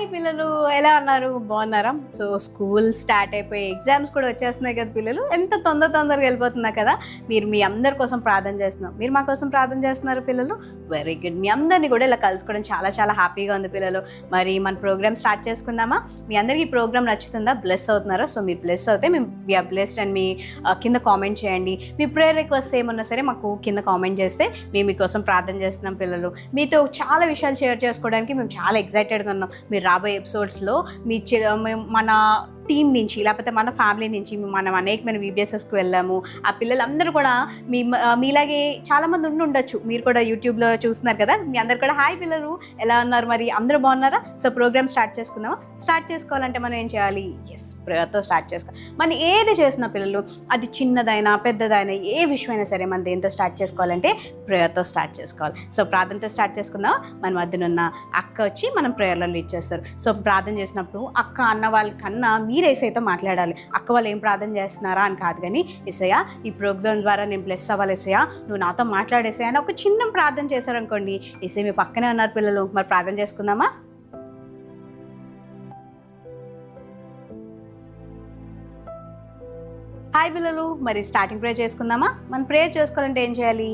Hi పిల్లలు, ఎలా ఉన్నారు? బాగున్నారా? సో స్కూల్ స్టార్ట్ అయిపోయి ఎగ్జామ్స్ కూడా వచ్చేస్తున్నాయి కదా పిల్లలు. ఎంత తొందరగా వెళ్ళిపోతున్నారు కదా. మీరు మీ అందరి కోసం ప్రార్థన చేస్తున్నాం. మీరు మా కోసం ప్రార్థన చేస్తున్నారు పిల్లలు. Very good. మీ అందరినీ కూడా ఇలా కలుసుకోవడం చాలా హ్యాపీగా ఉంది పిల్లలు. మరి మన ప్రోగ్రామ్ స్టార్ట్ చేసుకుందామా? మీ అందరికీ ఈ ప్రోగ్రామ్ నచ్చుతుందా? బ్లెస్ అవుతున్నారా? సో మీరు బ్లెస్ అవుతే మేము వీఆర్ బ్లెస్డ్ అని మీ కింద కామెంట్ చేయండి. మీ ప్రేయర్ రిక్వెస్ట్ ఏమన్నా సరే మాకు కింద కామెంట్ చేస్తే మేము మీకోసం ప్రార్థన చేస్తున్నాం పిల్లలు. మీతో చాలా విషయాలు షేర్ చేసుకోవడానికి మేము చాలా ఎక్సైటెడ్గా ఉన్నాం. మీరు రాబోయే ఎపిసోడ్స్లో మన టీం నుంచి లేకపోతే మన ఫ్యామిలీ నుంచి మనం అనేకమైన VBSSకి వెళ్ళాము. ఆ పిల్లలందరూ కూడా మీలాగే చాలామంది ఉండొచ్చు. మీరు కూడా యూట్యూబ్లో చూస్తున్నారు కదా. మీ అందరు కూడా హాయ్ పిల్లలు, ఎలా ఉన్నారు? మరి అందరూ బాగున్నారా? సో ప్రోగ్రామ్ స్టార్ట్ చేసుకుందామా? స్టార్ట్ చేసుకోవాలంటే మనం ఏం చేయాలి? ప్రేయర్తో స్టార్ట్ చేసుకోవాలి. మనం ఏది చేసిన పిల్లలు, అది చిన్నదైనా పెద్దదైనా ఏ విషయమైనా సరే మనం దేంతో స్టార్ట్ చేసుకోవాలంటే ప్రేయర్తో స్టార్ట్ చేసుకోవాలి. సో ప్రార్థనతో స్టార్ట్ చేసుకుందాం. మన మధ్యనున్న అక్క వచ్చి మనం ప్రేయర్లో లీడ్ చేస్తారు. సో ప్రార్థన చేసినప్పుడు అక్క అన్న వాళ్ళకన్నా మీరు యేసయ్యతో మాట్లాడాలి. అక్క వాళ్ళు ఏం ప్రార్థన చేస్తున్నారా అని కాదు, కానీ యేసయ్య ఈ ప్రోగ్రామ్ ద్వారా నేను బ్లెస్ అవ్వాలి యేసయ్య, నువ్వు నాతో మాట్లాడేసయ్య అని ఒక చిన్న ప్రార్థన చేశారనుకోండి, యేసయ్య మీ పక్కనే ఉన్నారు పిల్లలు. మరి ప్రార్థన చేసుకుందామా? హాయ్ పిల్లలు, మరి స్టార్టింగ్ ప్రేయర్ చేసుకుందామా? మనం ప్రేయర్ చేసుకోవాలంటే ఏం చేయాలి?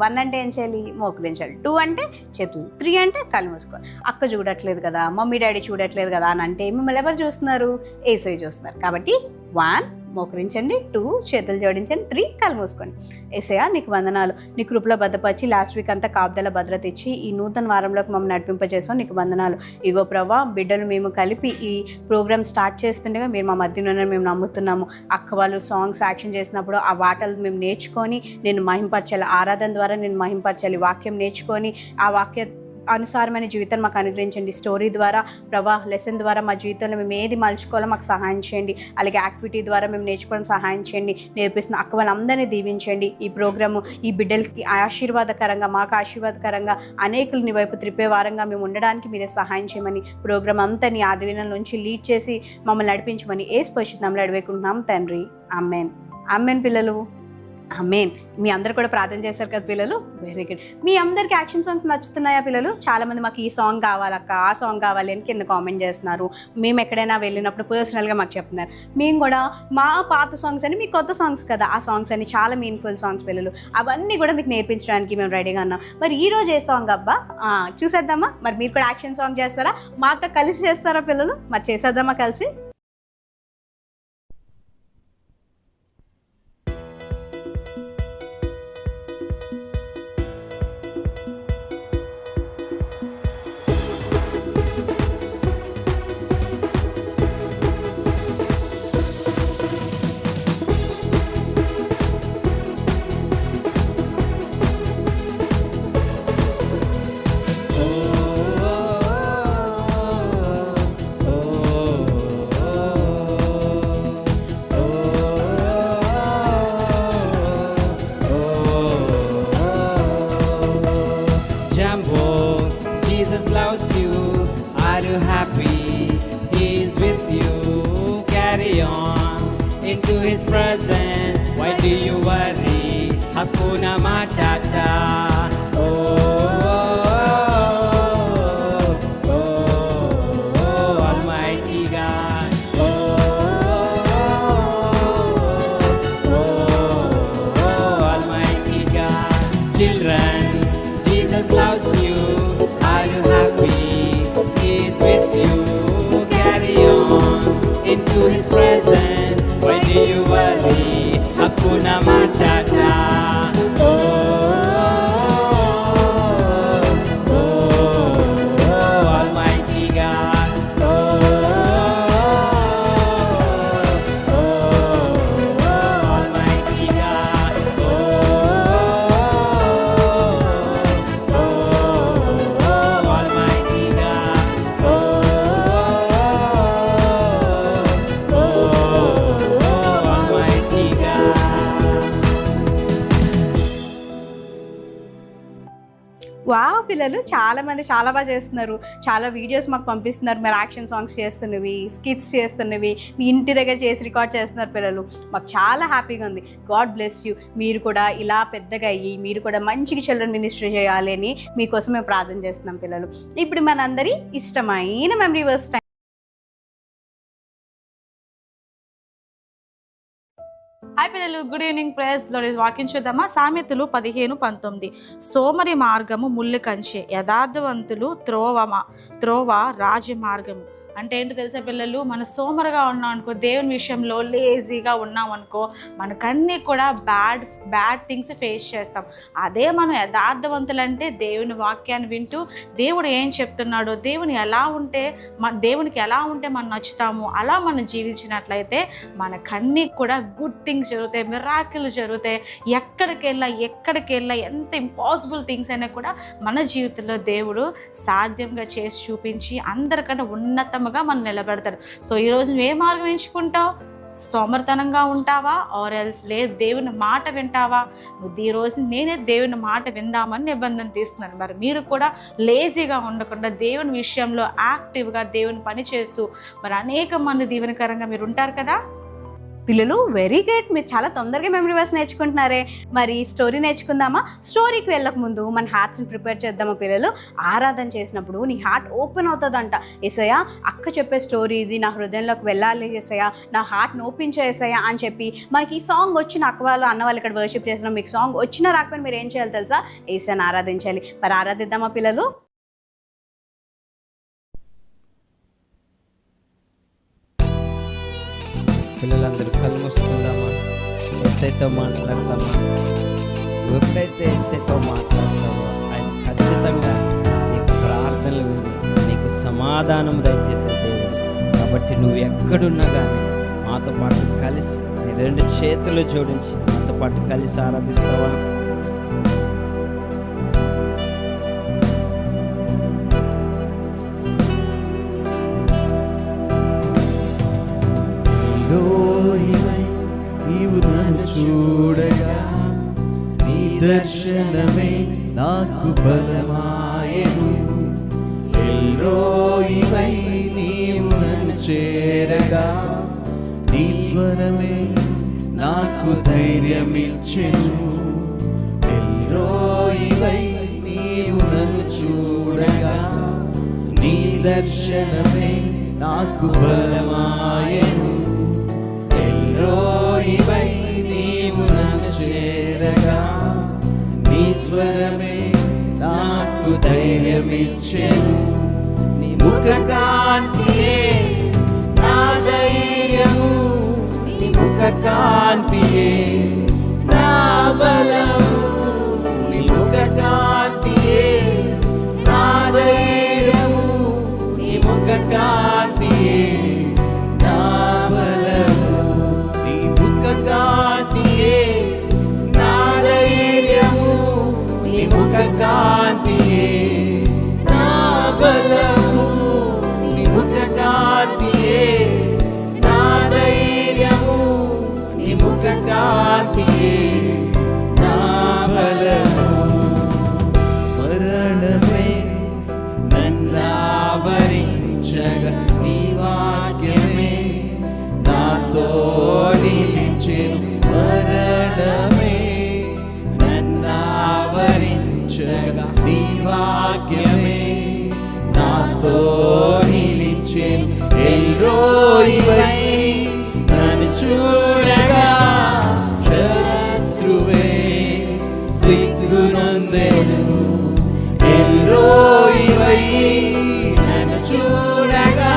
1 అంటే ఏం చేయాలి? మోకరించాలి. 2 అంటే చేతులు, 3 అంటే కళ్ళు మూసుకోవాలి. అక్క చూడట్లేదు కదా, మమ్మీ డాడీ చూడట్లేదు కదా అని అంటే మిమ్మల్ని ఎవరు చూస్తున్నారు? యేసయ్య చూస్తున్నారు. కాబట్టి 1 మోకరించండి, 2 చేతులు జోడించండి, 3 కళ్ళు మూసుకోండి. యేసయ్య నీకు వందనాలు, నీ కృపలో భద్రపరిచి లాస్ట్ వీక్ అంతా కాపుదల భద్రత ఇచ్చి ఈ నూతన వారంలోకి మమ్మల్ని నడిపింపజేసాం. నీకు వందనాలు. ఇగో ప్రభా, బిడ్డలు మేము కలిపి ఈ ప్రోగ్రామ్ స్టార్ట్ చేస్తుండగా మీరు మా మధ్యలోనే మేము నమ్ముతున్నాము. అక్క వాళ్ళు సాంగ్స్ యాక్షన్ చేసినప్పుడు ఆ పాటలు మేము నేర్చుకొని నేను మహింపరచాలి. ఆరాధన ద్వారా నేను మహింపరచాలి. వాక్యం నేర్చుకొని ఆ వాక్య అనుసారమైన జీవితాన్ని మాకు అనుగ్రహించండి. స్టోరీ ద్వారా ప్రభా, లెసన్ ద్వారా మా జీవితంలో మేము ఏది మలుచుకోవాలో మాకు సహాయం చేయండి. అలాగే యాక్టివిటీ ద్వారా మేము నేర్చుకోవడం సహాయం చేయండి. నేర్పిస్తున్న అక్క వాళ్ళందరినీ దీవించండి. ఈ ప్రోగ్రాము ఈ బిడ్డలకి ఆశీర్వాదకరంగా, మాకు ఆశీర్వాదకరంగా, అనేకులు నీ వైపు త్రిప్పే వారంగా మేము ఉండడానికి మీరే సహాయం చేయమని, ప్రోగ్రామ్ అంతా నీ ఆదివినం నుంచి లీడ్ చేసి మమ్మల్ని నడిపించమని యేసు పరిశుద్ధ నామములో అడివేకుంటున్నాం తండ్రి. ఆమేన్. ఆమేన్ పిల్లలు, ఆమేన్. మీ అందరు కూడా ప్రార్థన చేశారు కదా పిల్లలు. Very good. మీ అందరికి యాక్షన్ సాంగ్స్ నచ్చుతున్నాయా పిల్లలు? చాలామంది మాకు ఈ సాంగ్ కావాలక్క, ఆ సాంగ్ కావాలి అని కింద కామెంట్ చేస్తున్నారు. మేము ఎక్కడైనా వెళ్ళినప్పుడు పర్సనల్గా మాకు చెప్తున్నారు. మేము కూడా మా పాత సాంగ్స్ అని, మీ కొత్త సాంగ్స్ కదా ఆ సాంగ్స్ అని, చాలా మీనింగ్ఫుల్ సాంగ్స్ పిల్లలు, అవన్నీ కూడా మీకు నేర్పించడానికి మేము రెడీగా ఉన్నాం. మరి ఈరోజు ఏ సాంగ్ అబ్బా చూసేద్దామా? మరి మీరు కూడా యాక్షన్ సాంగ్ చేస్తారా? మాతో కలిసి చేస్తారా పిల్లలు? మరి చేసేద్దామా కలిసి? Jesus loves you. Are you happy? He is with you. Carry on into His presence. Why do you worry? Hakuna Matata. Almighty God. Almighty God. Children, Jesus loves you. Are you happy? He is with you. Carry on into His presence. Why do you worry? Hakuna Matata. పిల్లలు చాలామంది చాలా బాగా చేస్తున్నారు, చాలా videos మాకు పంపిస్తున్నారు, మీరు action songs చేస్తున్నవి, skits చేస్తున్నవి, మీ ఇంటి దగ్గర చేసి రికార్డ్ చేస్తున్నారు పిల్లలు. మాకు చాలా హ్యాపీగా ఉంది. God bless you. మీరు కూడా ఇలా పెద్దగా అయ్యి మీరు కూడా మంచిగా చిల్డ్రన్ మినిస్ట్రీ చేయాలి అని మీకోసం మేము ప్రార్థన చేస్తున్నాం పిల్లలు. ఇప్పుడు మనందరి ఇష్టమైన మెమరీ వర్స్ టైం. హాయ్ పిల్లలు, గుడ్ ఈవినింగ్. ప్రేయర్స్ లో వాక్యం చూద్దామా? సామెతలు 15:19. సోమరి మార్గము ముళ్ళు కంచె, యథార్థవంతులు త్రోవ రాజమార్గము. అంటే ఏంటో తెలుసా పిల్లలు, మన సోమరుగా ఉన్నాం అనుకో, దేవుని విషయంలో లేజీగా ఉన్నాం అనుకో, మనకన్నీ కూడా బ్యాడ్ థింగ్స్ ఫేస్ చేస్తాం. అదే మనం యథార్థవంతులంటే దేవుని వాక్యాన్ని వింటూ దేవుడు ఏం చెప్తున్నాడో, దేవునికి ఎలా ఉంటే మనం నచ్చుతాము, అలా మనం జీవించినట్లయితే మనకన్నీ కూడా గుడ్ థింగ్స్ జరుగుతాయి, మిరాకిల్ జరుగుతాయి. ఎక్కడికి వెళ్ళా ఎంత ఇంపాసిబుల్ థింగ్స్ అయినా కూడా మన జీవితంలో దేవుడు సాధ్యంగా చేసి చూపించి అందరికన్నా ఉన్నతముగా మనం నిలబెడతాడు. సో ఈరోజు నువ్వు ఏ మార్గం ఎంచుకుంటావు? సోమరితనంగా ఉంటావా, ఆర్ ఎల్స్ లేదు దేవుని మాట వింటావా? నువ్వు ఈ రోజు నేనే దేవుని మాట విందామని నిబంధన తీస్తున్నాను. మరి మీరు కూడా లేజీగా ఉండకుండా దేవుని విషయంలో యాక్టివ్గా దేవుని పని చేస్తూ మరి అనేక మంది దీవెనకరంగా మీరు ఉంటారు కదా పిల్లలు. వెరీ గుడ్, మీరు చాలా తొందరగా మెమరీ వర్స్ నేర్చుకుంటున్నారే. మరి స్టోరీ నేర్చుకుందామా? స్టోరీకి వెళ్ళక ముందు మన హార్ట్స్ని ప్రిపేర్ చేద్దామా పిల్లలు? ఆరాధన చేసినప్పుడు నీ హార్ట్ ఓపెన్ అవుతుందంట. యేసయ్యా, అక్క చెప్పే స్టోరీ ఇది, నా హృదయంలోకి వెళ్ళాలి యేసయ్యా, నా హార్ట్ని ఓపెన్ చేసేయ్యా అని చెప్పి మాకు ఈ సాంగ్ వచ్చిన అక్క వాళ్ళు అన్న వాళ్ళు ఇక్కడ వర్షిప్ చేసిన మీకు సాంగ్ వచ్చినా రాకపోయినా మీరు ఏం చేయాలి తెలుసా? యేసయ్యని ఆరాధించాలి. మరి ఆరాధిద్దామా పిల్లలు? పిల్లలందరూ కళ్ళు మూసుకుందామా? ఎస్ఐతో మాట్లాడతామా? ఎప్పుడైతే ఎస్ఐతో మాట్లాడతామో ఆయన ఖచ్చితంగా నీకు ప్రార్థనలు విని నీకు సమాధానం దయచేసే దేవుడు. కాబట్టి నువ్వు ఎక్కడున్నా కానీ మాతో పాటు కలిసి నీ 2 చేతులు జోడించి మాతో పాటు కలిసి ఆరాధిస్తావా? నీవు నన్ను చూడగా నీ దర్శనమే నాకు బలమాయెను. ఎల్రోయివై నీవు నన్ను చేరగా నీ స్వరమే నాకు ధైర్యమిచ్చెను. ఎల్రోయివై నీవు నన్ను చూడగా నీ దర్శనమే నాకు బలమాయెను. ఎల్రోయివై నీవు నన్ను చేరగా నీ స్వరమే నాకు ధైర్యమిచ్చెను. నీ ముఖ కాంతియే నా ధైర్యము, నీ ముఖ కాంతియే నా బలము, నీ ముఖ కాంతియే నా ధైర్యము, నీ ముఖ కాంతియే నా బలము, నీ ముఖ కాంతియే నా ధైర్యము, నీ ముఖ కాంతియే నా బలము, నీ ముఖ కాంతియే నా ధైర్యము, నీ ముఖ కాంతియే నా బలము. మరణమే నన్నావరించగా నీ వాక్యమే నాతో నిలిచెను. మరణమే నన్నావరించగా నీ వాక్యమే నాతో నిలిచెను. ఎల్రోయివై నన్ను చూడగా శత్రువే సిగ్గునొందెను. ఎల్రోయివై నన్ను చూడగా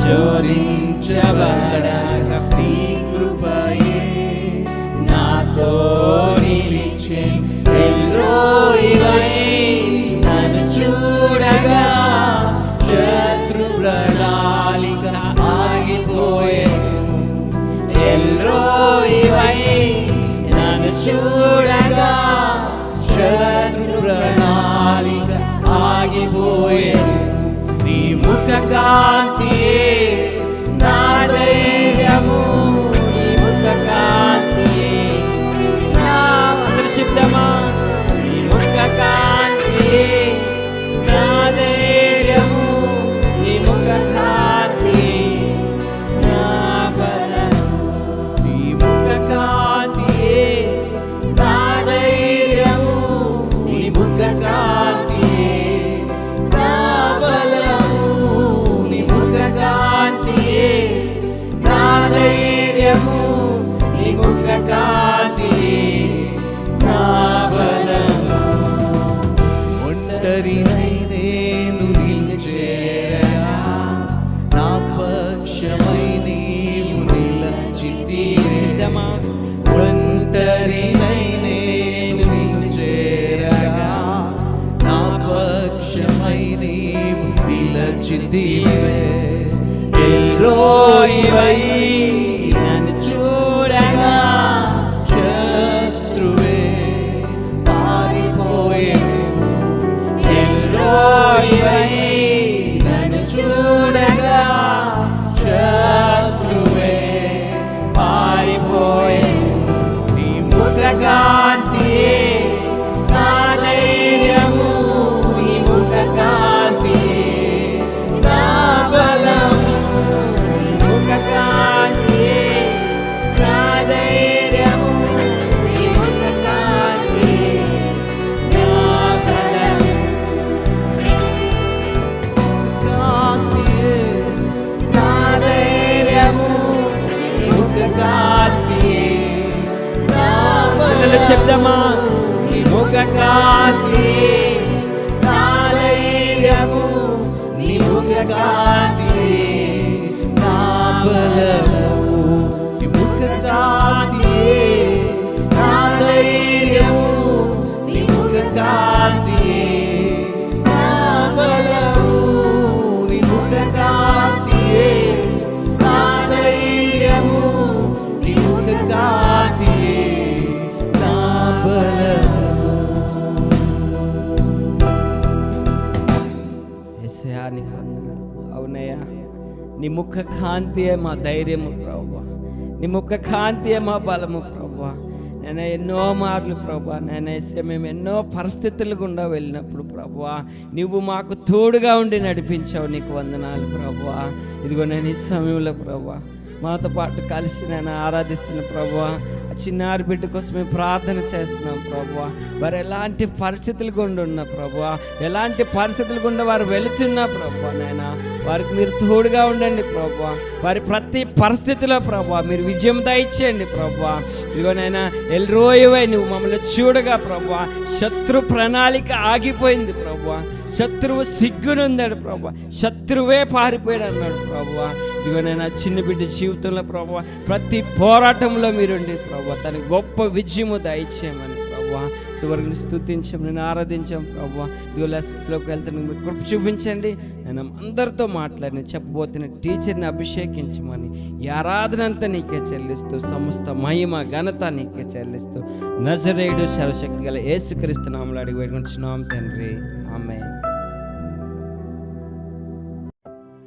శోధించబడగా నీ కృపయే నాతో నిలిచెను. ఎల్రోయివై నన్ను చూడగా శత్రు ప్రణాళిక ఆగిపోయేను. ఎల్రోయివై నన్ను చూడగా శత్రు ప్రణాళిక ఆగిపోయేను. నీ ముఖ కాంతియే నా ధైర్యము, నీ ముఖ కాంతియే నా అందరూ చెప్తామా, నీ ముఖ కాంతియే నా ధైర్యము, నీ ముఖ కాంతియే నా బలము. నీ ముఖ కాంతియే నా ధైర్యము, నీ ముఖ కాంతియే నా బలము. నీ ముఖ కాంతియే నా ధైర్యము, నీ ముఖ కాంతియే నా బలము. ఒంటరినై నేను నిన్ను చేరగా నా పక్షమై నీవు నిలచితివే. ఒంటరినై నేను నిన్ను చేరగా నా పక్షమై నీవు నిలచితివే. ఎల్రోయివై నన్ను చూడగా శత్రువే పారిపోయేను. ఎల్రోయివై నన్ను చూడగా శత్రువే పారిపోయేను. నీ ముఖ కాంతియే నా ధైర్యము, నీ ముఖ కాంతియే నా బలము. నీ ముఖ కాంతియే నా ధైర్యము, నీ ముఖ కాంతియే నా బలము. కాంతియే నా ధైర్యము, నీ ముఖ కాంతియే నా బలము. చెప్దామా, నీ ముఖ కాంతియే నా ధైర్యము, నీ ముఖ కాంతియే నా బలము. నీ ముఖ కాంతియే నా ధైర్యము, నీ ముఖ కాంతియే నా బలము. నీ ముఖ కాంతియే నా ధైర్యము, నీ ముఖ కాంతియే నా బలము. యేసయ్యా నీకు వందనాలు. అవునయ్యా, నీ ముఖ కాంతియే మా ధైర్యము ప్రభువా, నీ ముఖ కాంతియే మా బలము ప్రభువా. నేను ఎన్నో మార్లు ప్రభువా, నేనేసే మేము ఎన్నో పరిస్థితులు గుండా వెళ్ళినప్పుడు ప్రభువా నువ్వు మాకు తోడుగా ఉండి నడిపించావు. నీకు వందనాలు ప్రభువా. ఇదిగో నేను ఈ సమయంలో ప్రభువా మాతో పాటు కలిసి నేను ఆరాధిస్తున్న ప్రభువా, ఆ చిన్నారి బిడ్డ కోసం మేము ప్రార్థన చేస్తున్నాం ప్రభువా. వారు ఎలాంటి పరిస్థితులు గుండా ఉన్నా ప్రభువా, ఎలాంటి పరిస్థితులు గుండా వారు వెళుతున్నా ప్రభువా, నాయనా వారికి మీరు తోడుగా ఉండండి ప్రభువా. వారి ప్రతి పరిస్థితిలో ప్రభువా మీరు విజయం దయచేయండి ప్రభువా. ఇదిగోనైనా ఎల్రోయివై నువ్వు మమ్మల్ని చూడగా ప్రభువా శత్రు ప్రణాళిక ఆగిపోయింది ప్రభువా. శత్రువు సిగ్గునుందాడు ప్రభువా, శత్రువే పారిపోయాడు అన్నాడు ప్రభువా. ఇదిగోనైనా చిన్న బిడ్డ జీవితంలో ప్రభువా ప్రతి పోరాటంలో మీరుండి ప్రభువా తన గొప్ప విజయము దయచేయమని ప్రభువా ఇదివరకు స్తుతించాం, నేను ఆరాధించాం ప్రభువా. ఇదిగో లెసన్స్లోకి వెళ్తాను, మీరు కృప చూపించండి. నేను అందరితో మాట్లాడిన చెప్పబోతున్న టీచర్ని అభిషేకించమని ఈ ఆరాధన అంతా నీకే చెల్లిస్తూ సమస్త మహిమ ఘనత నీకే చెల్లిస్తూ నజరేయుడు సర్వశక్తి గల యేసుక్రీస్తు నామములో అడిగి వేడుకుంటున్నాం తండ్రి, ఆమేన్.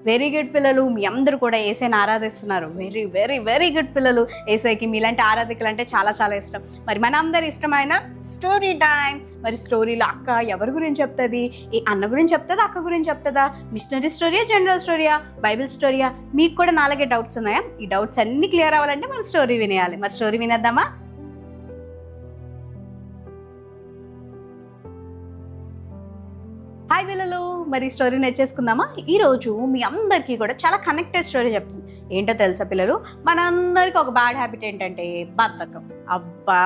వెరీ గుడ్ పిల్లలు, మీ అందరూ కూడా ఏసైని ఆరాధిస్తున్నారు. వెరీ వెరీ వెరీ గుడ్ పిల్లలు. ఏసైకి మీలాంటి ఆరాధికులు అంటే చాలా చాలా ఇష్టం. మరి మన అందరి ఇష్టమైన స్టోరీ టైం. మరి స్టోరీలో అక్క ఎవరి గురించి చెప్తుంది? ఈ అన్న గురించి చెప్తుందా, అక్క గురించి చెప్తుందా, మిషనరీ స్టోరీయా, జనరల్ స్టోరీయా, బైబిల్ స్టోరీయా? మీకు కూడా నాలుగే డౌట్స్ ఉన్నాయా? ఈ డౌట్స్ అన్ని క్లియర్ అవ్వాలంటే మనం స్టోరీ వినేయాలి. మరి స్టోరీ వినేద్దామా? హాయ్ పిల్లలు, మరి స్టోరీ నేర్చేసుకుందామా? ఈరోజు మీ అందరికీ కూడా చాలా కనెక్టెడ్ స్టోరీ చెప్తాను. ఏంటో తెలుసా పిల్లలు, మనందరికీ ఒక బ్యాడ్ హ్యాబిట్ ఏంటంటే బద్ధకం. అబ్బా,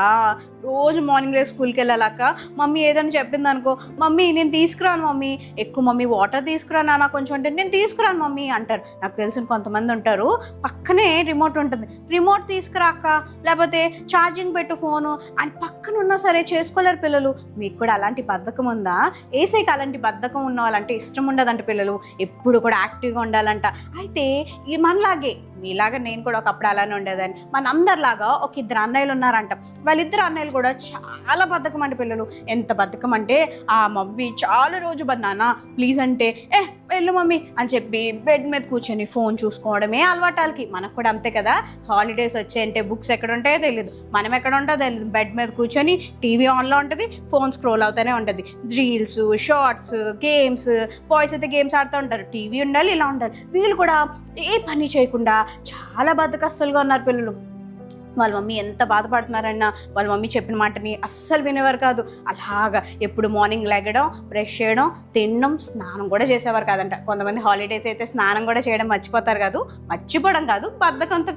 రోజు మార్నింగ్ లేసి స్కూల్కి వెళ్ళాక మమ్మీ ఏదైనా చెప్పింది అనుకో, మమ్మీ నేను తీసుకురాను మమ్మీ, ఎక్కువ మమ్మీ వాటర్ తీసుకురాను నా కొంచెం అంటే నేను తీసుకురాను మమ్మీ అంటారు. నాకు తెలిసిన కొంతమంది ఉంటారు, పక్కనే రిమోట్ ఉంటుంది, రిమోట్ తీసుకురాక, లేకపోతే ఛార్జింగ్ పెట్టు ఫోను అని పక్కన ఉన్నా సరే చేసుకోలేరు పిల్లలు. మీకు కూడా అలాంటి బద్ధకం ఉందా? ఏసైకి అలాంటి బద్ధకం ఉన్న వాళ్ళంటే ఇష్టం ఉండదంట పిల్లలు, ఎప్పుడు కూడా యాక్టివ్గా ఉండాలంట. అయితే మనలాగే మీలాగా నేను కూడా ఒకప్పుడు అలానే ఉండేదాన్ని. మనందరిలాగా ఒక ఇద్దరు అన్నయ్యలు ఉన్నారంట. వాళ్ళిద్దరు అన్నయ్యలు కూడా చాలా బద్ధకం అంటే పిల్లలు. ఎంత బద్ధకం అంటే ఆ మమ్మీ చాలా రోజు నాన్న ప్లీజ్ అంటే వెళ్ళు మమ్మీ అని చెప్పి బెడ్ మీద కూర్చొని ఫోన్ చూసుకోవడమే అలవాటు వాళ్ళకి. మనకు కూడా అంతే కదా, హాలిడేస్ వచ్చాయంటే బుక్స్ ఎక్కడ ఉంటాయో తెలియదు, మనం ఎక్కడ ఉంటుందో తెలియదు, బెడ్ మీద కూర్చొని టీవీ ఆన్లో ఉంటుంది, ఫోన్ స్క్రోల్ అవుతూనే ఉంటుంది, రీల్స్, షార్ట్స్, గేమ్స్. బాయ్స్ అయితే గేమ్స్ ఆడుతూ ఉంటారు, టీవీ ఉండాలి, ఇలా ఉండాలి. వీళ్ళు కూడా ఏ పని చేయకుండా చాలా బద్ధకస్తులుగా ఉన్నారు పిల్లలు. వాళ్ళ మమ్మీ ఎంత బాధపడుతున్నారన్నా వాళ్ళ మమ్మీ చెప్పిన మాటని అస్సలు వినేవారు కాదు. అలాగా ఎప్పుడు మార్నింగ్ లెగడం, బ్రష్ చేయడం, తినడం, స్నానం కూడా చేసేవారు కాదంట. కొంతమంది హాలిడేస్ అయితే స్నానం కూడా చేయడం మర్చిపోతారు కాదు, మర్చిపోవడం కాదు, బద్ధకంతో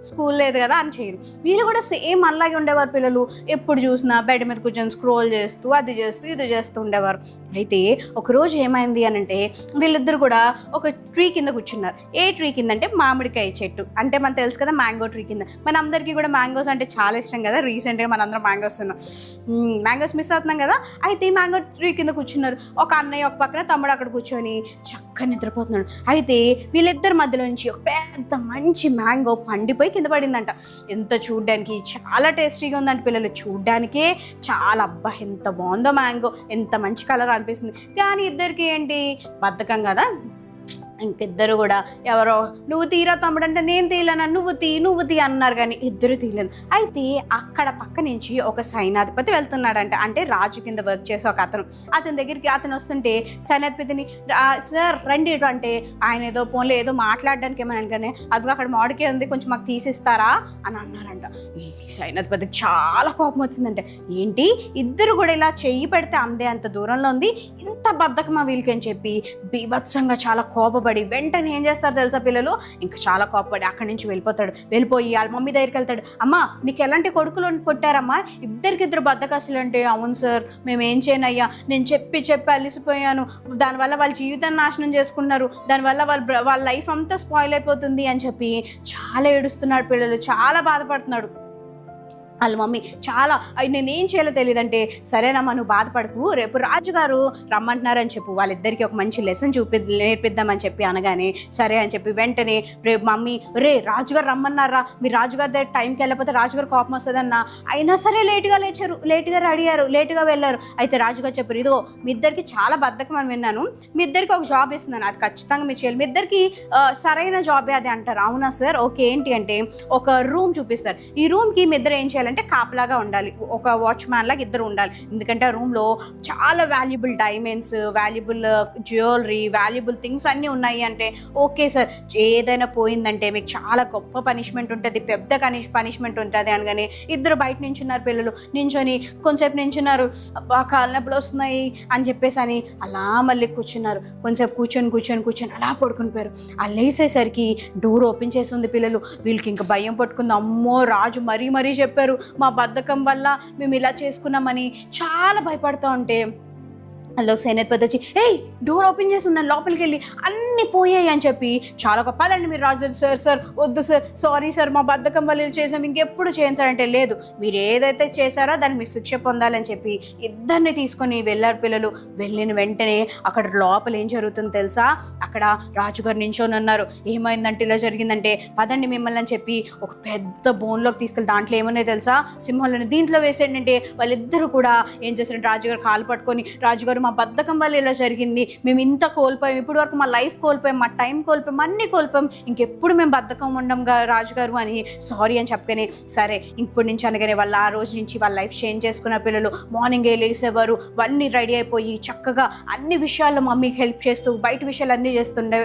స్కూల్ లేదు కదా అని చేయరు. వీళ్ళు కూడా సేమ్ అలాగే ఉండేవారు పిల్లలు. ఎప్పుడు చూసినా బెడ్ మీద కూర్చొని స్క్రోల్ చేస్తూ అది చేస్తూ ఇది చేస్తూ ఉండేవారు. అయితే ఒకరోజు ఏమైంది అని అంటే వీళ్ళిద్దరు కూడా ఒక ట్రీ కింద కూర్చున్నారు. ఏ ట్రీ కింద అంటే మామిడికాయ చెట్టు, అంటే మనకు తెలుసు కదా మ్యాంగో ట్రీ కింద. మన అందరికీ కూడా మ్యాంగోస్ అంటే చాలా ఇష్టం కదా, రీసెంట్గా మనందరం మ్యాంగోస్ తిన్నాం, మ్యాంగోస్ మిస్ అవుతున్నాం కదా. అయితే మ్యాంగో ట్రీ కింద కూర్చున్నారు. ఒక అన్నయ్య ఒక పక్కన, తమ్ముడు అక్కడ కూర్చొని చక్కగా నిద్రపోతున్నాడు. అయితే వీళ్ళిద్దరి మధ్యలో నుంచి ఒక పెద్ద మంచి మ్యాంగో పండిపోయి కింద పడిందంట. ఎంత చూడ్డానికి చాలా టేస్టీగా ఉందంట పిల్లలు, చూడ్డానికే చాలా అబ్బా ఎంత బాగుందో మ్యాంగో, ఎంత మంచి కలర్ అనిపిస్తుంది. కానీ ఇద్దరికి ఏంటి బద్ధకం కదా, ఇంకిద్దరు కూడా ఎవరో నువ్వు తీరా తమ్ముడు అంటే నేను తీయలేనా, నువ్వు తీ అన్నారు, కానీ ఇద్దరు తీయలేదు. అయితే అక్కడ పక్క నుంచి ఒక సైన్యాధిపతి వెళ్తున్నాడంట, అంటే రాజు కింద వర్క్ చేసే ఒక అతని దగ్గరికి అతను వస్తుంటే సైన్యాధిపతిని సార్ రండి అంటే ఆయన ఏదో ఫోన్లో ఏదో మాట్లాడడానికి ఏమని అనగానే అదిగో అక్కడ మామిడికాయ ఉంది కొంచెం మాకు తీసిస్తారా అని అన్నారంట. ఈ సైన్యాధిపతికి చాలా కోపం వచ్చిందంటే, ఏంటి ఇద్దరు కూడా ఇలా చెయ్యి పెడితే అందే అంత దూరంలో ఉంది, ఇంత బద్ధకమా వీళ్ళకి అని చెప్పి బీభత్సంగా చాలా కోపపడి వెంటనే ఏం చేస్తారు తెలుసా పిల్లలు, ఇంకా చాలా కోపపడి అక్కడి నుంచి వెళ్ళిపోయి వాళ్ళ మమ్మీ దగ్గరికి వెళ్తాడు. అమ్మా నీకు ఎలాంటి కొడుకులు పుట్టారమ్మా, ఇద్దరికిద్దరు బద్ధకస్తులు అంటే. అవును సార్ మేము ఏం చేయనయ్యా, నేను చెప్పి అలిసిపోయాను, దానివల్ల వాళ్ళ జీవితాన్ని నాశనం చేసుకున్నారు, దానివల్ల వాళ్ళ లైఫ్ అంతా స్పాయిల్ అయిపోతుంది అని చెప్పి చాలా ఏడుస్తున్నాడు పిల్లలు, చాలా బాధపడుతున్నాడు. వాళ్ళ మమ్మీ చాలా నేనేం చేయాలో తెలియదంటే, సరేనమ్మా నువ్వు బాధపడకు, రేపు రాజుగారు రమ్మంటున్నారని చెప్పు, వాళ్ళిద్దరికి ఒక మంచి లెసన్ నేర్పిద్దామని చెప్పి అనగానే సరే అని చెప్పి వెంటనే రేపు మమ్మీ రాజుగారు రమ్మన్నారా, మీరు రాజుగారి దగ్గర టైంకి వెళ్ళకపోతే రాజుగారు కోపం వస్తుందన్నా. అయినా సరే లేటుగా లేచారు, లేటుగా రెడీ అయ్యారు, లేటుగా వెళ్ళారు. అయితే రాజుగారు చెప్పారు, ఇదిగో మీ ఇద్దరికి చాలా బద్ధకం అని విన్నాను, మీ ఇద్దరికి ఒక జాబ్ ఇస్తున్నాను, అది ఖచ్చితంగా మీరు చేయాలి, మీ ఇద్దరికి సరైన జాబే అది అంటారు. అవునా సార్, ఓకే ఏంటి అంటే ఒక రూమ్ చూపిస్తారు, ఈ రూమ్కి మీ ఇద్దరు ఏం చేయాలి అంటే కాపలాగా ఉండాలి, ఒక వాచ్మ్యాన్ లాగా ఇద్దరు ఉండాలి, ఎందుకంటే ఆ రూమ్లో చాలా valuable diamonds, valuable jewellery, valuable things అన్నీ ఉన్నాయి అంటే. ఓకే సార్, ఏదైనా పోయిందంటే మీకు చాలా గొప్ప పనిష్మెంట్ ఉంటుంది, పెద్ద పనిష్మెంట్ ఉంటుంది అనగానే ఇద్దరు బయట నించున్నారు పిల్లలు, నించొని కొంచెంసేపు నించున్నారు, అబ్బా కాళ్ళ నొప్పులు వస్తున్నాయి అని చెప్పేసి అని అలా మళ్ళీ కూర్చున్నారు. కొంచెంసేపు కూర్చొని అలా పడుకుని పోయారు. అలా లేసేసరికి డోర్ ఓపెన్ చేస్తుంది పిల్లలు, వీళ్ళకి ఇంకా భయం పట్టుకుంది. అమ్మో రాజు మరీ చెప్పారు, మా బద్ధకం వల్ల మేము ఇలా చేసుకున్నామని చాలా భయపడుతూ ఉంటే అందులో సైన్యాధిపతి వచ్చి డోర్ ఓపెన్ చేసి ఉందని లోపలికి వెళ్ళి అన్నీ పోయాయి అని చెప్పి చాలా పదండి మీరు రాజు. సార్ వద్దు సార్, సారీ సార్, మా బద్ధకం వల్ల చేసాం, ఇంకెప్పుడు చేయించాలంటే లేదు, మీరు ఏదైతే చేశారో దానికి మీరు శిక్ష పొందాలని చెప్పి ఇద్దరిని తీసుకొని వెళ్ళారు పిల్లలు. వెళ్ళిన వెంటనే అక్కడ లోపల ఏం జరుగుతుందో తెలుసా, అక్కడ రాజుగారు నించొని ఉన్నారు. ఏమైందంటే ఇలా జరిగిందంటే పదండి మిమ్మల్ని అని చెప్పి ఒక పెద్ద బోన్లోకి తీసుకెళ్ళి దాంట్లో ఏమన్నాయి తెలుసా, సింహంలోని దీంట్లో వేసేటంటే వాళ్ళిద్దరూ కూడా ఏం చేశారంటే రాజుగారు కాలు పట్టుకొని, రాజుగారు మా బద్ధకం వల్ల ఇలా జరిగింది, మేము ఇంత కోల్పోయాం, ఇప్పటి వరకు మా లైఫ్ కోల్పోయాం, మా టైం కోల్పోయాం, అన్నీ కోల్పోయాం, ఇంకెప్పుడు మేము బద్ధకం ఉండం రాజుగారు అని సారీ అని చెప్పగానే సరే ఇప్పటి నుంచి అనగానే వాళ్ళు ఆ రోజు నుంచి వాళ్ళ లైఫ్ చేంజ్ చేసుకున్న పిల్లలు మార్నింగే లేసేవారు, వాళ్ళని రెడీ అయిపోయి చక్కగా అన్ని విషయాల్లో మమ్మీకి హెల్ప్ చేస్తూ బయట విషయాలు అన్నీ చేస్తుండే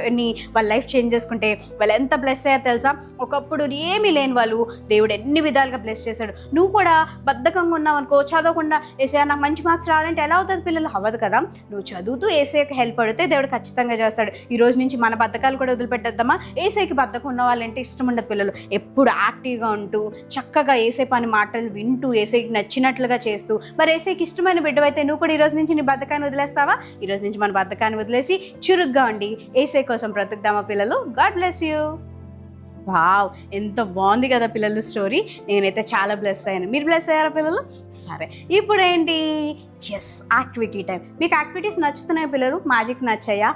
వాళ్ళ లైఫ్ చేంజ్ చేసుకుంటే వాళ్ళు ఎంత బ్లెస్ అయ్యారు తెలుసా. ఒకప్పుడు ఏమీ లేని వాళ్ళు దేవుడు ఎన్ని విధాలుగా బ్లెస్ చేశాడు. నువ్వు కూడా బద్ధకంగా ఉన్నావు అనుకో, చదవకుండా వేసే నాకు మంచి మార్క్స్ రావాలంటే ఎలా అవుతుంది పిల్లలు, అవ్వదు కదా. కదా, నువ్వు చదువుతూ ఏసైకి హెల్ప్ పడితే దేవుడు ఖచ్చితంగా చేస్తాడు. ఈ రోజు నుంచి మన బద్ధకాలు కూడా వదిలిపెట్టేద్దామా? ఏసైకి బద్ధకం ఉన్న వాళ్ళంటే ఇష్టం ఉండదు పిల్లలు. ఎప్పుడు యాక్టివ్గా ఉంటూ చక్కగా ఏసై పని మాటలు వింటూ ఏసైకి నచ్చినట్లుగా చేస్తూ, మరి ఏసైకి ఇష్టమైన బిడ్డవైతే నువ్వు కూడా ఈ రోజు నుంచి నీ బద్ధకాన్ని వదిలేస్తావా? ఈ రోజు నుంచి మన బద్ధకాన్ని వదిలేసి చురుగ్గా ఉండి ఏసై కోసం బ్రతుకుదామా పిల్లలు? God bless you. వావ్, ఎంత బాగుంది కదా పిల్లలు స్టోరీ. నేనైతే చాలా బ్లెస్ అయ్యాను. మీరు బ్లెస్ అయ్యారా పిల్లలు? సరే, ఇప్పుడు ఏంటి? Yes, activity time. మీకు యాక్టివిటీస్ నచ్చుతున్నాయి పిల్లలు? మ్యాజిక్స్ నచ్చాయా?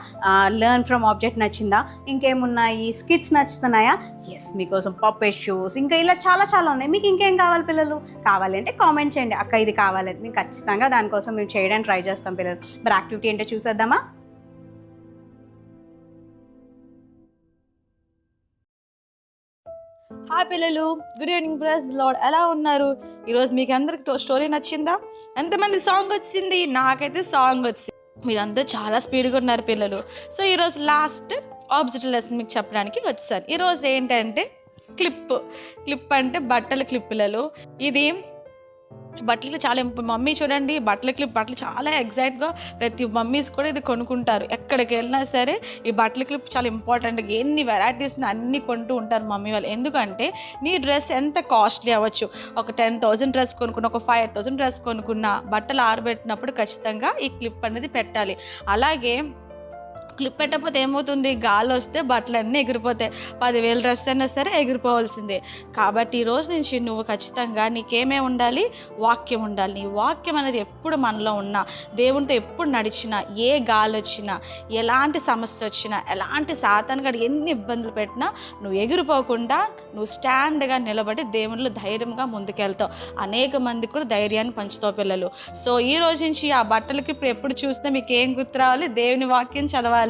లెర్న్ ఫ్రమ్ ఆబ్జెక్ట్ నచ్చిందా? ఇంకేమున్నాయి? స్కిట్స్ నచ్చుతున్నాయా? ఎస్, మీకోసం పప్పెట్ షోస్ ఇంకా ఇలా చాలా చాలా ఉన్నాయి. మీకు ఇంకేం కావాలి పిల్లలు? కావాలి అంటే కామెంట్ చేయండి, అక్క ఇది కావాలని. మేము ఖచ్చితంగా దానికోసం మేము చేయడానికి ట్రై చేస్తాం పిల్లలు. మరి యాక్టివిటీ ఏంటో చూసేద్దామా? హాయ్ పిల్లలు, గుడ్ ఈవినింగ్ ప్రైజ్ లార్డ్. ఎలా ఉన్నారు? ఈరోజు మీకు అందరికి స్టోరీ నచ్చిందా? ఎంతమంది సాంగ్ వచ్చింది? నాకైతే సాంగ్ వచ్చింది. మీరందరూ చాలా స్పీడ్గా ఉన్నారు పిల్లలు. సో ఈరోజు లాస్ట్ ఆబ్జెక్ట్ లెసన్ మీకు చెప్పడానికి వచ్చాను. ఈరోజు ఏంటంటే క్లిప్ అంటే బట్టల క్లిప్ పిల్లలు. ఇది బట్టలకి చాలా మమ్మీ చూడండి, బట్టలు చాలా ఎగ్జైట్గా ప్రతి మమ్మీస్ కూడా ఇది కొనుక్కుంటారు. ఎక్కడికి వెళ్ళినా సరే ఈ బట్టల క్లిప్ చాలా ఇంపార్టెంట్. ఎన్ని వెరైటీస్ అన్నీ కొంటూ ఉంటారు మమ్మీ వాళ్ళు. ఎందుకంటే నీ డ్రెస్ ఎంత కాస్ట్లీ అవ్వచ్చు, ఒక 10,000 డ్రెస్ కొనుక్కున్న, ఒక 5,000 డ్రెస్ కొనుక్కున్న, బట్టలు ఆరబెట్టినప్పుడు ఖచ్చితంగా ఈ క్లిప్ అనేది పెట్టాలి. అలాగే క్లిప్ పెట్టకపోతే ఏమవుతుంది? గాలి వస్తే బట్టలన్నీ ఎగిరిపోతాయి. 10,000 డ్రెస్ అయినా సరే ఎగిరిపోవాల్సిందే. కాబట్టి ఈ రోజు నుంచి నువ్వు ఖచ్చితంగా నీకేమే ఉండాలి? వాక్యం ఉండాలి. నీ వాక్యం అనేది ఎప్పుడు మనలో ఉన్నా, దేవునితో ఎప్పుడు నడిచినా, ఏ గాలి వచ్చినా, ఎలాంటి సమస్య వచ్చినా, ఎలాంటి సాతానుగాడు ఎన్ని ఇబ్బందులు పెట్టినా నువ్వు ఎగిరిపోకుండా నువ్వు స్టాండ్గా నిలబడి దేవునిలో ధైర్యంగా ముందుకెళ్తావు. అనేక మంది కూడా ధైర్యాన్ని పంచుతావు పిల్లలు. సో ఈ రోజు నుంచి ఆ బట్టలకి ఇప్పుడు ఎప్పుడు చూస్తే మీకు ఏం గుర్తు రావాలి? దేవుని వాక్యం చదవాలి.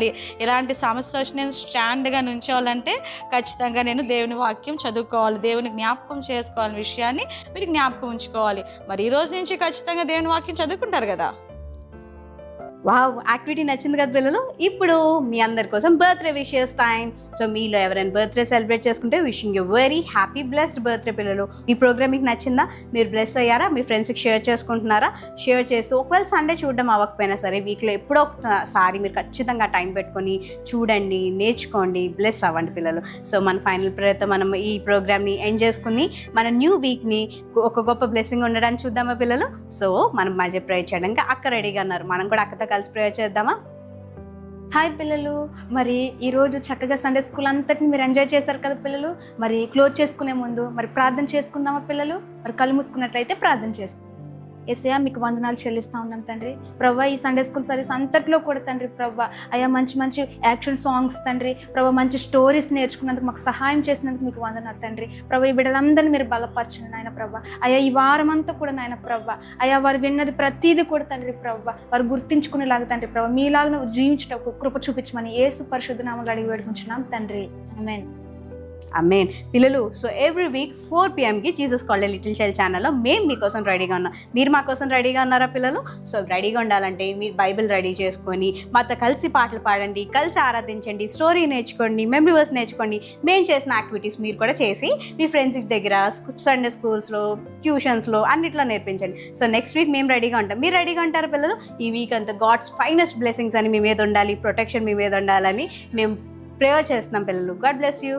ఎలాంటి సమస్య వచ్చి నేను స్టాండ్గా నుంచోవాలంటే ఖచ్చితంగా నేను దేవుని వాక్యం చదువుకోవాలి, దేవుని జ్ఞాపకం చేసుకోవాలనే విషయాన్ని మీరు జ్ఞాపకం ఉంచుకోవాలి. మరి ఈ రోజు నుంచి ఖచ్చితంగా దేవుని వాక్యం చదువుకుంటారు కదా. వావ్, యాక్టివిటీ నచ్చింది కదా పిల్లలు. ఇప్పుడు మీ అందరి కోసం బర్త్డే విషెస్ టైం. సో మీలో ఎవరైనా బర్త్డే సెలబ్రేట్ చేసుకుంటే wishing you very happy blessed birthday పిల్లలు. ఈ ప్రోగ్రామ్ మీకు నచ్చిందా? మీరు బ్లెస్ అయ్యారా? మీ ఫ్రెండ్స్కి షేర్ చేసుకుంటున్నారా? షేర్ చేస్తూ ఒకవేళ సండే చూడడం అవ్వకపోయినా సరే వీక్లో ఎప్పుడో ఒకసారి మీరు ఖచ్చితంగా టైం పెట్టుకొని చూడండి, నేర్చుకోండి, బ్లెస్ అవ్వండి పిల్లలు. సో మన ఫైనల్ ప్రేయర్తో మనం ఈ ప్రోగ్రామ్ని ఎండ్ చేసుకుని మన న్యూ వీక్ని ఒక గొప్ప బ్లెస్సింగ్ ఉండడానికి చూద్దామా పిల్లలు? సో మనం మధ్య ప్రేయర్ చేయడానికి అక్క రెడీగా అన్నారు. మనం కూడా అక్కతో కలిసి ప్రేయర్ చేద్దామా? హాయ్ పిల్లలు, మరి ఈరోజు చక్కగా సండే స్కూల్ అంతటిని మీరు ఎంజాయ్ చేశారు కదా పిల్లలు. మరి క్లోజ్ చేసుకునే ముందు మరి ప్రార్థన చేసుకుందామా పిల్లలు? మరి కళ్ళు మూసుకున్నట్లయితే ప్రార్థన చేస్తాం. యేసయ్యా మీకు వందనాలు చెల్లిస్తూ ఉన్నాం తండ్రి. ప్రవ్వా ఈ సండే స్కూల్ సర్వీస్ అంతట్లో కూడా తండ్రి ప్రవ్వా అయ్యా మంచి మంచి యాక్షన్ సాంగ్స్ తండ్రి ప్రవ్వా మంచి స్టోరీస్ నేర్చుకున్నందుకు మాకు సహాయం చేసినందుకు మీకు వందనాలు తండ్రి. ప్రవ్వా ఈ బిడ్డలందరినీ మీరు బలపరచండి నాయన ప్రవ్వా. అయ్యా ఈ వారం అంతా కూడా నాయన ప్రవ్వా అయ్యా వారు విన్నది ప్రతీది కూడా తండ్రి ప్రవ్వా వారు గుర్తించుకునేలాగా తండ్రి ప్రవ్వా మీలాగా జీవించటకు కృప చూపించమని యేసు పరిశుద్ధ నామములో అడిగి వేడుకుంటున్నాం తండ్రి. ఆమేన్. అమేన్. పిల్లలు, so every week 4 PM Jesus called little child ఛానల్లో మేము మీకోసం రెడీగా ఉన్నాం. మీరు మా కోసం రెడీగా ఉన్నారా పిల్లలు? సో రెడీగా ఉండాలంటే మీరు బైబిల్ రెడీ చేసుకొని మాతో కలిసి పాటలు పాడండి, కలిసి ఆరాధించండి, స్టోరీ నేర్చుకోండి, మెమరీ వర్స్ నేర్చుకోండి. మేము చేసిన యాక్టివిటీస్ మీరు కూడా చేసి మీ ఫ్రెండ్స్ దగ్గర సండే స్కూల్స్లో, ట్యూషన్స్లో అన్నిట్లో నేర్పించండి. సో నెక్స్ట్ వీక్ మేము రెడీగా ఉంటాం. మీరు రెడీగా ఉంటారు పిల్లలు? ఈ వీక్ అంతా గాడ్స్ ఫైనెస్ట్ బ్లెస్సింగ్స్ అని మీ మీద ఉండాలి, ప్రొటెక్షన్ మీ మీద ఉండాలని మేము ప్రేయర్ చేస్తున్నాం పిల్లలు. God bless you.